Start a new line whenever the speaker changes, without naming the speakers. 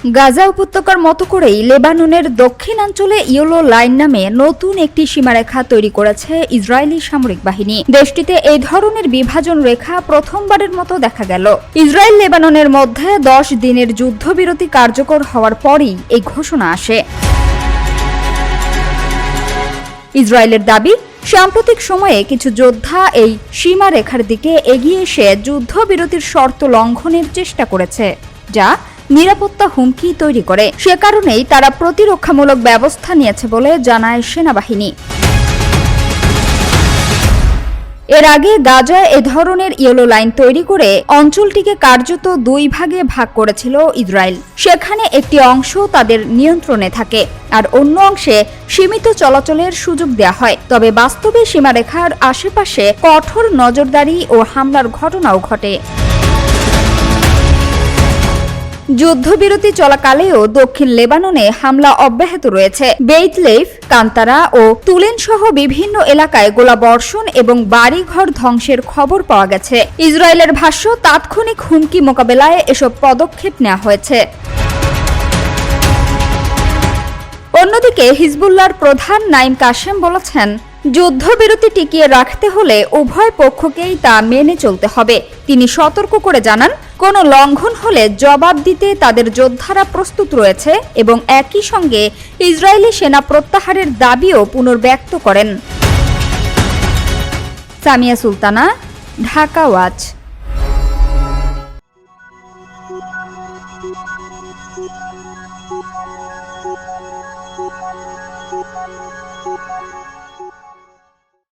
গাজা উপত্যকার মতো করেই লেবাননের দক্ষিণাঞ্চলে ইয়েলো লাইন নামে নতুন একটি সীমারেখা তৈরি করেছে ইসরায়েলি সামরিক বাহিনী। দেশটিতে এই ধরনের বিভাজন রেখা প্রথমবারের মতো দেখা গেল। ইসরায়েল লেবাননের মধ্যে 10 দিনের যুদ্ধবিরতি কার্যকর হওয়ার পরই এই ঘোষণা আসে। ইসরায়েলের দাবি, সাম্প্রতিক সময়ে কিছু যোদ্ধা এই সীমারেখার দিকে এগিয়ে এসে যুদ্ধবিরতির শর্ত লঙ্ঘনের চেষ্টা করেছে, যা নিরাপত্তা হুমকি তৈরি করে। সে কারণেই তারা প্রতিরক্ষামূলক ব্যবস্থা নিয়েছে বলে জানায় সেনাবাহিনী। এর আগে গাজায় এ ধরনের ইয়েলো লাইন তৈরি করে অঞ্চলটিকে কার্যত 2 ভাগে ভাগ করেছিল ইসরায়েল। সেখানে একটি অংশ তাদের নিয়ন্ত্রণে থাকে, আর অন্য অংশে সীমিত চলাচলের সুযোগ দেওয়া হয়। তবে বাস্তবে সীমারেখার আশেপাশে কঠোর নজরদারি ও হামলার ঘটনাও ঘটে। যুদ্ধবিরতি চলাকালেও দক্ষিণ লেবাননে হামলা অব্যাহত রয়েছে। বেইতলেইফ, কান্তারা ও তুলেন সহ বিভিন্ন এলাকায় গোলাবর্ষণ এবং বাড়িঘর ধ্বংসের খবর পাওয়া গেছে। ইসরায়েলের ভাষ্য, তাৎক্ষণিক হুমকি মোকাবেলায় এসব পদক্ষেপ নেওয়া হয়েছে। অন্যদিকে হিজবুল্লাহর প্রধান নাঈম কাশেম বলেছেন, যুদ্ধবিরতি টিকিয়ে রাখতে হলে উভয় পক্ষকেই তা মেনে চলতে হবে। তিনি সতর্ক করে জানান, কোনো লঙ্ঘন হলে জবাব দিতে তাদের যোদ্ধারা প্রস্তুত রয়েছে এবং একই সঙ্গে ইসরায়েলি সেনা প্রত্যাহারের দাবিও পুনর্ব্যক্ত করেন। সামিয়া সুলতানা, ঢাকা ওয়াচ।